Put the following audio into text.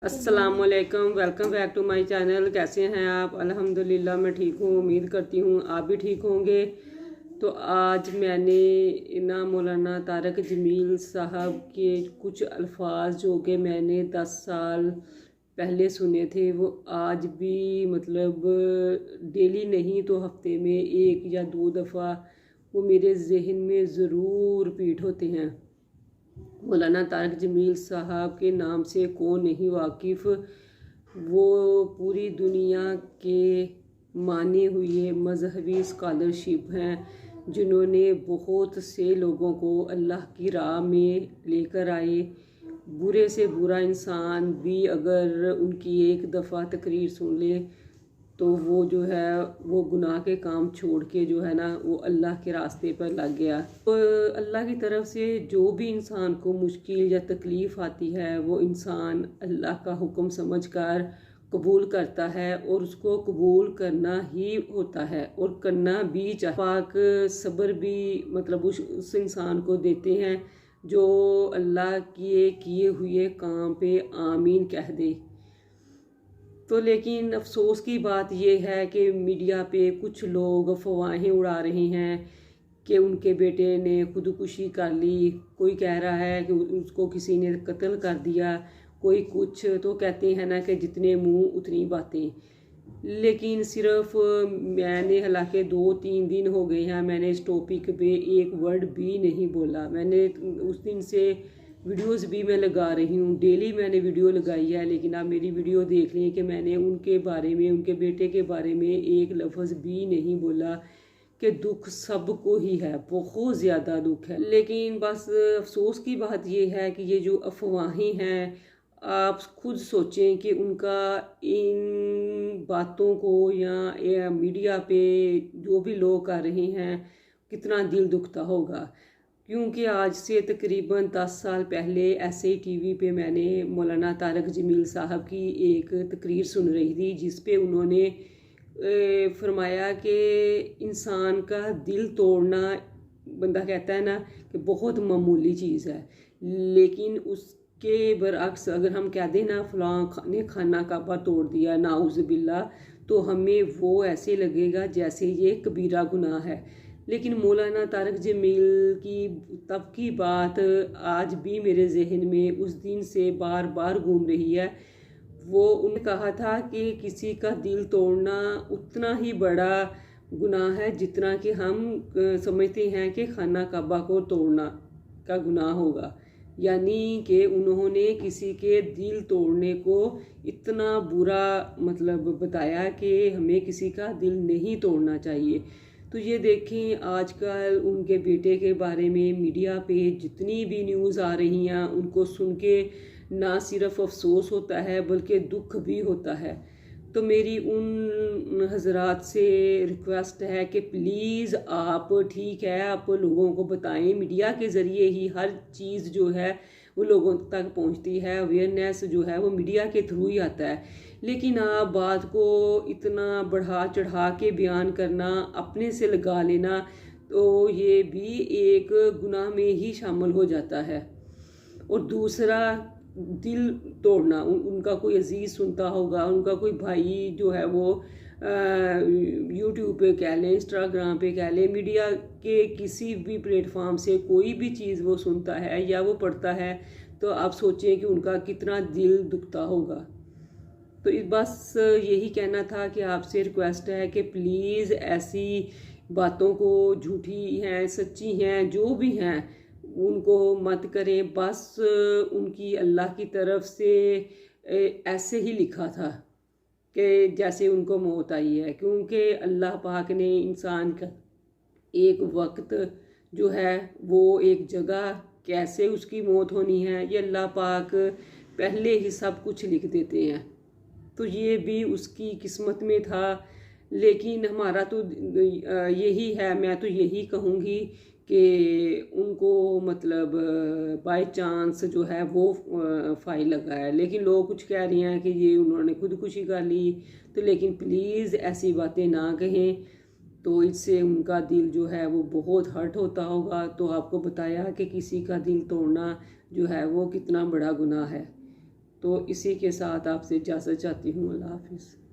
अस्सलामुअलैकुम, welcome back to my channel. कैसे हैं आप? अल्हम्दुलिल्लाह मैं ठीक हूँ। उम्मीद करती हूँ आप भी ठीक होंगे। तो आज मैंने ना मौलाना तारक जमील साहब के कुछ अल्फाज जो कि मैंने 10 साल पहले सुने थे, वो आज भी मतलब डेली नहीं तो हफ्ते में एक या दो दफ़ा वो मेरे जहन में ज़रूर रिपीट होते हैं। मौलाना तारक जमील साहब के नाम से कौन नहीं वाकिफ़। वो पूरी दुनिया के माने हुए मजहबी स्कॉलरशिप हैं, जिन्होंने बहुत से लोगों को अल्लाह की राह में लेकर आए। बुरे से बुरा इंसान भी अगर उनकी एक दफ़ा तकरीर सुन ले तो वो जो है वो गुनाह के काम छोड़ के जो है ना वो अल्लाह के रास्ते पर लग गया। तो अल्लाह की तरफ से जो भी इंसान को मुश्किल या तकलीफ़ आती है वो इंसान अल्लाह का हुक्म समझकर कबूल करता है, और उसको कबूल करना ही होता है और करना भी चाहिए। पाक सब्र भी मतलब उस इंसान को देते हैं जो अल्लाह के किए हुए काम पे आमीन कह दे। तो लेकिन अफसोस की बात यह है कि मीडिया पे कुछ लोग अफवाहें उड़ा रहे हैं कि उनके बेटे ने खुदकुशी कर ली। कोई कह रहा है कि उसको किसी ने कत्ल कर दिया, कोई कुछ। तो कहते हैं ना कि जितने मुंह उतनी बातें। लेकिन सिर्फ मैंने हालांकि 2-3 दिन हो गए हैं, मैंने इस टॉपिक पे एक वर्ड भी नहीं बोला। मैंने उस दिन से वीडियोस भी मैं लगा रही हूँ, डेली मैंने वीडियो लगाई है, लेकिन आप मेरी वीडियो देख लें कि मैंने उनके बारे में, उनके बेटे के बारे में एक लफ्ज़ भी नहीं बोला कि दुख सबको ही है, बहुत ज़्यादा दुख है। लेकिन बस अफसोस की बात यह है कि ये जो अफवाहें हैं, आप खुद सोचें कि उनका इन बातों को या मीडिया पे जो भी लोग कर रहे हैं कितना दिल दुखता होगा। क्योंकि आज से तकरीबन 10 साल पहले ऐसे ही टीवी पे मैंने मौलाना तारक जमील साहब की एक तकरीर सुन रही थी, जिस पे उन्होंने फरमाया कि इंसान का दिल तोड़ना, बंदा कहता है ना कि बहुत मामूली चीज़ है, लेकिन उसके बरअक्स अगर हम कह दें ना फलां ने खाना काबा तोड़ दिया नाउज़ुबिल्लाह, तो हमें वो ऐसे लगेगा जैसे ये कबीरा गुनाह है। लेकिन मौलाना तारक जमील की तब की बात आज भी मेरे जहन में उस दिन से बार बार घूम रही है। वो उन्होंने कहा था कि किसी का दिल तोड़ना उतना ही बड़ा गुनाह है जितना कि हम समझते हैं कि खाना काबा को तोड़ना का गुनाह होगा। यानी कि उन्होंने किसी के दिल तोड़ने को इतना बुरा मतलब बताया कि हमें किसी का दिल नहीं तोड़ना चाहिए। तो ये देखें, आजकल उनके बेटे के बारे में मीडिया पे जितनी भी न्यूज़ आ रही हैं, उनको सुन के ना सिर्फ अफसोस होता है बल्कि दुख भी होता है। तो मेरी उन हजरात से रिक्वेस्ट है कि प्लीज़ आप, ठीक है, आप लोगों को बताएं। मीडिया के ज़रिए ही हर चीज़ जो है वो लोगों तक पहुंचती है, अवेयरनेस जो है वो मीडिया के थ्रू ही आता है। लेकिन आप बात को इतना बढ़ा चढ़ा के बयान करना, अपने से लगा लेना, तो ये भी एक गुनाह में ही शामिल हो जाता है। और दूसरा, दिल तोड़ना, उनका कोई अजीज़ सुनता होगा, उनका कोई भाई जो है वो यूट्यूब पे कह लें, इंस्टाग्राम पे कह लें, मीडिया के किसी भी प्लेटफॉर्म से कोई भी चीज़ वो सुनता है या वो पढ़ता है, तो आप सोचें कि उनका कितना दिल दुखता होगा। तो बस यही कहना था कि आपसे रिक्वेस्ट है कि प्लीज़ ऐसी बातों को, झूठी हैं सच्ची हैं जो भी हैं, उनको मत करें। बस उनकी अल्लाह की तरफ से ऐसे ही लिखा था कि जैसे उनको मौत आई है, क्योंकि अल्लाह पाक ने इंसान का एक वक्त जो है वो एक जगह कैसे उसकी मौत होनी है, ये अल्लाह पाक पहले ही सब कुछ लिख देते हैं। तो ये भी उसकी किस्मत में था। लेकिन हमारा तो यही है, मैं तो यही कहूँगी कि उनको मतलब बाय चांस जो है वो फाइल लगा है। लेकिन लोग कुछ कह रहे हैं कि ये उन्होंने खुदकुशी कर ली। तो लेकिन प्लीज़ ऐसी बातें ना कहें, तो इससे उनका दिल जो है वो बहुत हर्ट होता होगा। तो आपको बताया कि किसी का दिल तोड़ना जो है वो कितना बड़ा गुनाह है। तो इसी के साथ आपसे इजाज़त चाहती हूँ। अल्लाह हाफिज़।